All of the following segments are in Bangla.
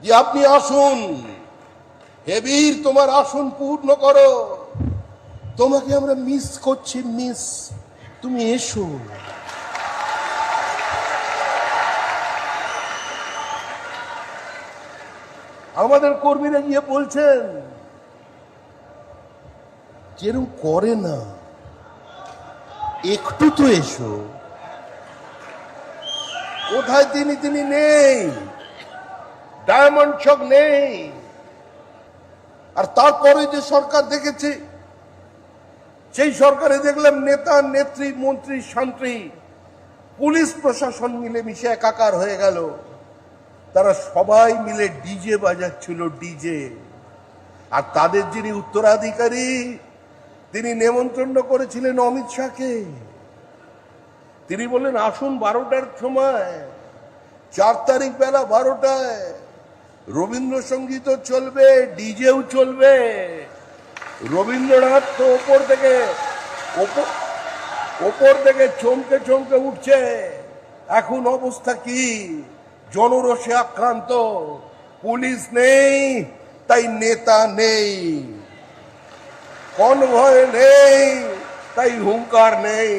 যে আপনি আসুন, হেবীর তোমার আসন পূর্ণ করো, তোমাকে আমরা মিস করছি, মিস তুমি এসো। আমাদের কর্মীরা গিয়ে বলছেন যেরকম করে না, একটু তো এসো। কোথায় তিনি নেই, ডায়মন্ড চক নেই। আর তারপরে যে সরকার দেখেছে, সেই সরকারে দেখলাম নেতা নেত্রী মন্ত্রী শান্ত্রী পুলিশ প্রশাসন মিলে মিশে একাকার হয়ে গেল। তারা সবাই মিলে ডিজে বাজাচ্ছিল, ডিজে। আর তাদের যিনি উত্তরাধিকারী, তিনি নেমন্তন্ন করেছিলেন অমিত শাহকে। তিনি বললেন আসুন 12টার সময়, 4 তারিখ বেলা 12টায় রবীন্দ্রসঙ্গীতও চলবে, ডিজেও চলবে। রবীন্দ্রনাথ তো ওপর থেকে চমকে চমকে উঠছে। এখন অবস্থা কি? জনরোষে আক্রান্ত, পুলিশ নেই, তাই নেতা নেই, কনভয় নেই, তাই হুঙ্কার নেই।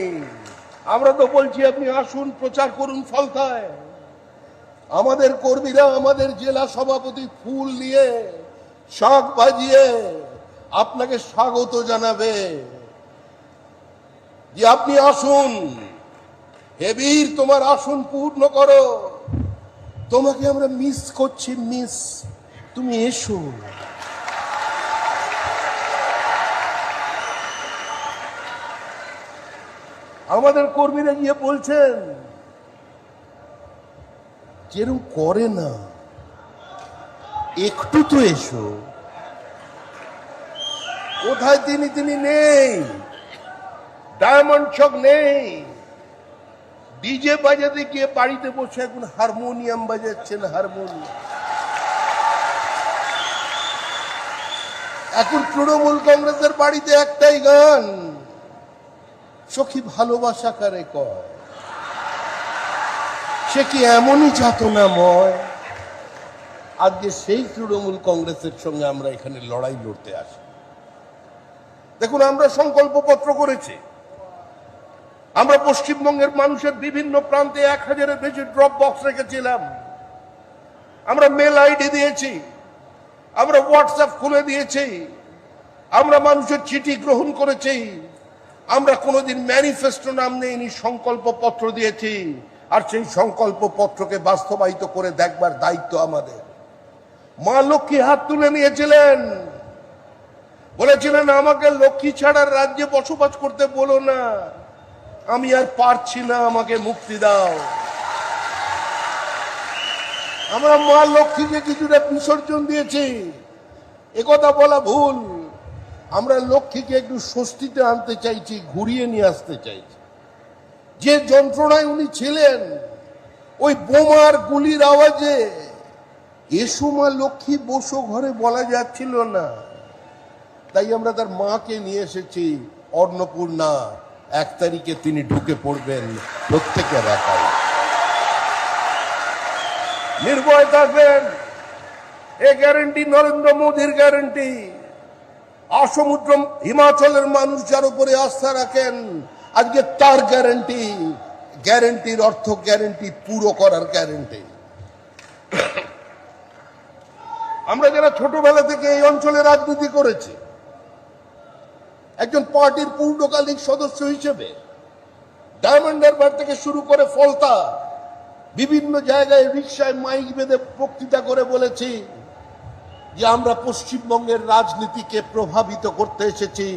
আমরা তো বলছি আপনি আসুন, প্রচার করুন ফলতায়। আমাদের কর্মীরা আমাদের জেলা সভাপতি ফুল নিয়ে, শাঁখ বাজিয়ে আপনাকে স্বাগত জানাবে যে আপনি আসুন, হেবীর তোমার আসন পূর্ণ করো, তোমাকে আমরা মিস করছি, মিস তুমি এসো। আমাদের কর্মীরা গিয়ে বলছেন যেরকম করে না, একটু তো এসো। কোথায় তিনি নেই, ডায়মন্ড চক নেই। ডিজে বাজাতে গিয়ে বাড়িতে বসে এখন হারমোনিয়াম বাজাচ্ছেন, হারমোনিয়াম। এখন তৃণমূল কংগ্রেসের বাড়িতে একটাই গান, সখী ভালোবাসা কারে কয়। সে কি এমনই যাতনাময়? আজকে সেই তৃণমূল কংগ্রেসের সঙ্গে আমরা এখানে লড়াই লড়তে আসি। দেখুন, আমরা সংকল্পপত্র করেছি। আমরা পশ্চিমবঙ্গের মানুষের বিভিন্ন প্রান্তে 1000-এর বেশি ড্রপ বক্স রেখেছিলাম। আমরা মেল আইডি দিয়েছি, আমরা হোয়াটসঅ্যাপ খুলে দিয়েছি, আমরা মানুষের চিঠি গ্রহণ করেছি। আমরা কোনোদিন ম্যানিফেস্টো নাম নেইনি, সংকল্প পত্র দিয়েছি। আর সেই সংকল্প পত্রকে বাস্তবায়িত করে দেখবার দায়িত্ব আমাদের। মা লক্ষ্মী হাত তুলে নিয়েছিলেন, বলেছিলেন আমাকে লক্ষ্মী ছাড়ার রাজ্যে বসবাস করতে বলো না, আমি আর পারছি না, আমাকে মুক্তি দাও। আমরা মা লক্ষ্মীকে কিছুটা বিসর্জন দিয়েছি, একথা বলা ভুল। আমরা লক্ষ্মীকে একটু স্বস্তিতে আনতে চাইছি, ঘুরিয়ে নিয়ে আসতে চাইছি। যে যন্ত্রণায় উনি ছিলেন, ওই বোমার গুলির আওয়াজে এসো মা লক্ষ্মী বসো ঘরে বলা যাচ্ছিল না। তাই আমরা তার মাকে নিয়ে এসেছি অন্নপূর্ণা। 1 তারিখে তিনি ঢুকে পড়বেন প্রত্যেকের একাই, নির্ভয় থাকবেন। এ গ্যারেন্টি নরেন্দ্র মোদীর গ্যারেন্টি। অসমুদ্র হিমাচলের মানুষ যার উপরে আস্থা রাখেন, আজকে তার গ্যারেন্টি। গ্যারেন্টির অর্থ গ্যারেন্টি পুরো করার গ্যারেন্টি। আমরা যারা ছোটবেলা থেকে এই অঞ্চলে রাজনীতি করেছি, একজন পার্টির পূর্ণকালিক সদস্য হিসেবে ডায়মন্ড হারবার থেকে শুরু করে ফলতা বিভিন্ন জায়গায় রিক্সায় মাইক বেঁধে বক্তৃতা করে বলেছি যে আমরা পশ্চিমবঙ্গের রাজনীতিকে প্রভাবিত করতে এসেছি,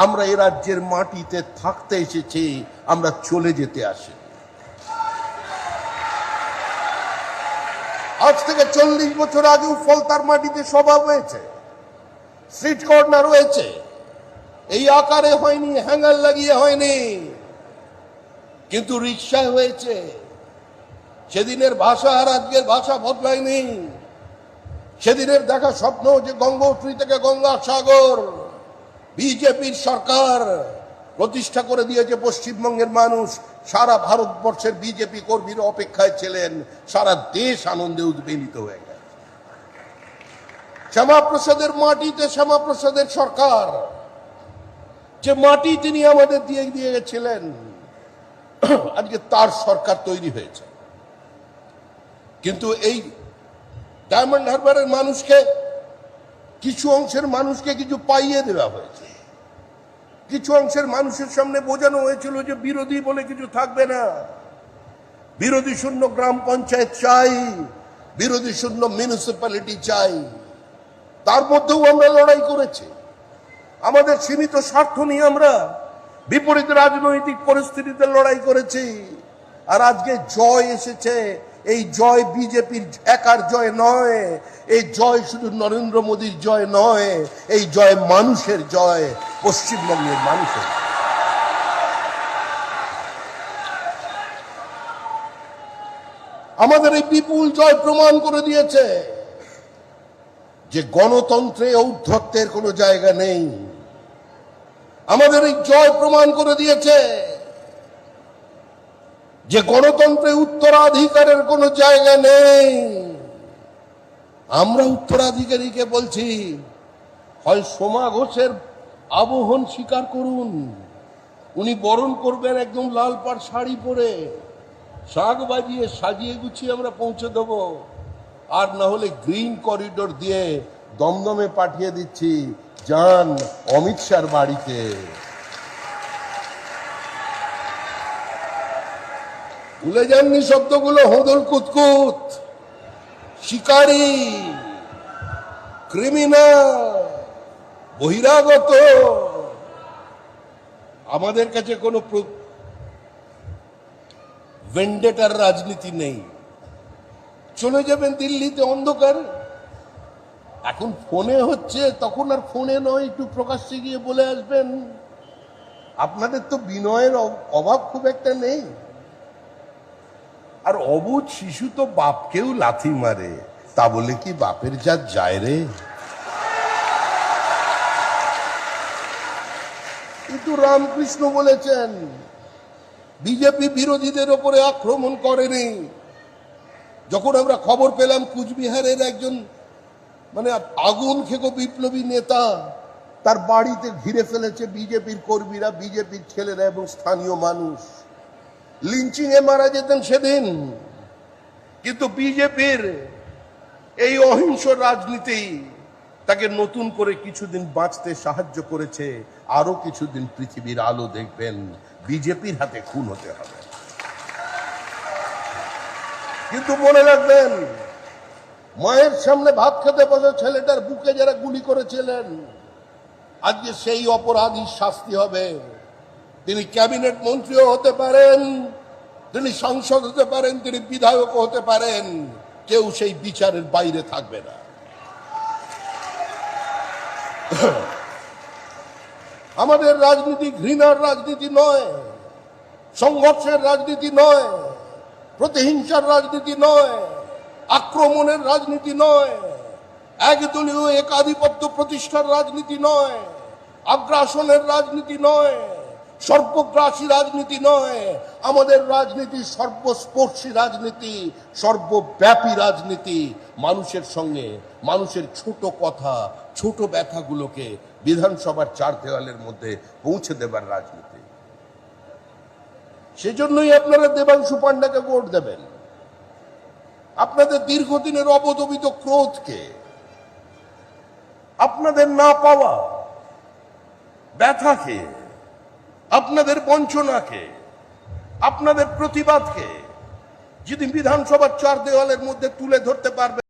আমরা এই রাজ্যের মাটিতে থাকতে এসেছি, আমরা চলে যেতে আসি। আজ থেকে 40 বছর আগেও ফলতার মাটিতে সভা হয়েছে, স্ট্রিট কর্নার হয়েছে। এই আকারে হয়নি, হ্যাঙ্গার লাগিয়ে হয়নি, কিন্তু রিক্সায় হয়েছে। সেদিনের ভাষা আর আজকের ভাষা বদলায়নি। সেদিনের দেখা স্বপ্ন যে গঙ্গোত্রী থেকে গঙ্গাসাগর বিজেপির সরকার প্রতিষ্ঠা করে দিয়েছে পশ্চিমবঙ্গের মানুষ। সারা ভারতবর্ষের বিজেপি কর্মীরা অপেক্ষায় ছিলেন, সারা দেশ আনন্দে উদ্বেলিত হয়ে গেছে। শ্যামাপ্রসাদের মাটিতে শ্যামাপ্রসাদের সরকার, যে মাটি তিনি আমাদের দিয়ে দিয়ে গেছিলেন, আজকে তার সরকার তৈরি হয়েছে। কিন্তু এই ডায়মন্ড হারবারের মানুষকে, কিছু অংশের মানুষকে কিছু পাইয়ে দেওয়া হয়েছে। কিছু অংশের মানুষের সামনে বোঝানো হয়েছিল যে বিরোধী বলে কিছু থাকবে না, বিরোধী শূন্য গ্রাম পঞ্চায়েত চাই, বিরোধী শূন্য মিউনিসিপ্যালিটি চাই। তার মধ্যেও আমরা লড়াই করেছি। আমাদের সীমিত স্বার্থ নিয়ে আমরা বিপরীত রাজনৈতিক পরিস্থিতিতে লড়াই করেছি। আর আজকে জয় এসেছে। এই জয় বিজেপির একার জয় নয়, এই জয় শুধু নরেন্দ্র মোদীর জয় নয়, এই জয় মানুষের জয়, পশ্চিমবঙ্গের মানুষের। আমাদের এই বিপুল জয় প্রমাণ করে দিয়েছে যে গণতন্ত্রে ঔদ্ধত্যের কোনো জায়গা নেই। আমাদের এই জয় প্রমাণ করে দিয়েছে যে গণতন্ত্রে উত্তরাধিকারের কোনো জায়গা নেই। আমরা উত্তরাধিকারীকে বলছি, হয় সোমা ঘোষের আবহন স্বীকার করুন, উনি বরণ করবেন একদম লাল পাড় শাড়ি পরে, শাঁখ বাজিয়ে সাজিয়ে গুছিয়ে আমরা পৌঁছে দেব। আর না হলে গ্রিন করিডোর দিয়ে দমদমে পাঠিয়ে দিচ্ছি, যান অমিত শাহর বাড়িতে। ভুলে যাননি শব্দগুলো, হোদল কুতকুত, শিকারী, ক্রিমিনাল, বহিরাগত। আমাদের কাছে কোনো ভেন্ডেটার রাজনীতি নেই। চলে যাবেন দিল্লিতে অন্ধকার, এখন ফোনে হচ্ছে, তখন আর ফোনে নয়, একটু প্রকাশ্যে গিয়ে বলে আসবেন। আপনাদের তো বিনয়ের অভাব খুব একটা নেই। আর অবুঝ শিশু তো বাপকেও লাথি মারে, তা বলে কি বাপের জাত যায় রে? কিন্তু রামকৃষ্ণ বলেছেন, বিজেপি বিরোধীদের ওপরে আক্রমণ করেনি। যখন আমরা খবর পেলাম কুচবিহারের একজন আগুন খেকো বিপ্লবী নেতা, তার বাড়িতে ঘিরে ফেলেছে বিজেপির কর্মীরা, বিজেপির ছেলেরা এবং স্থানীয় মানুষ, লিঞ্চিং এ মারা যেতেন সেদিন। কিন্তু বিজেপির এই অহিংস রাজনীতি তাকে নতুন করে কিছুদিন বাঁচতে সাহায্য করেছে। আরো কিছুদিন পৃথিবীর আলো দেখবেন, বিজেপির হাতে খুন হতে হবে। কিন্তু মনে রাখবেন, মায়ের সামনে ভাত খেতে বসে ছেলেটার বুকে যারা গুলি করেছিলেন, আজকে সেই অপরাধীর শাস্তি হবে। তিনি ক্যাবিনেট মন্ত্রীও হতে পারেন, তিনি সাংসদ হতে পারেন, তিনি বিধায়ক হতে পারেন, কেউ সেই বিচারের বাইরে থাকবে না। আমাদের রাজনীতি ঘৃণার রাজনীতি নয়, সংঘর্ষের রাজনীতি নয়, প্রতিহিংসার রাজনীতি নয়, আক্রমণের রাজনীতি নয়, একদলীয় একাধিপত্য প্রতিষ্ঠার রাজনীতি নয়, আগ্রাসনের রাজনীতি নয়, সর্বগ্রাসী রাজনীতি নয়। আমাদের রাজনীতি সর্বস্পর্শী রাজনীতি, সর্বব্যাপী রাজনীতি। মানুষের সঙ্গে মানুষের ছোট কথা, ছোট ব্যথাগুলোকে বিধানসভার চার দেওয়ালের মধ্যে পৌঁছে দেবার রাজনীতি। সেজন্যই আপনারা দেবাংশু পান্ডাকে ভোট দেবেন। আপনাদের দীর্ঘদিনের অবদমিত ক্রোধকে, আপনাদের না পাওয়া ব্যথাকে, আপনাদের বঞ্চনাকে, আপনাদের প্রতিবাদকে যদি বিধানসভার চার দেওয়ালের মধ্যে তুলে ধরতে পারবে,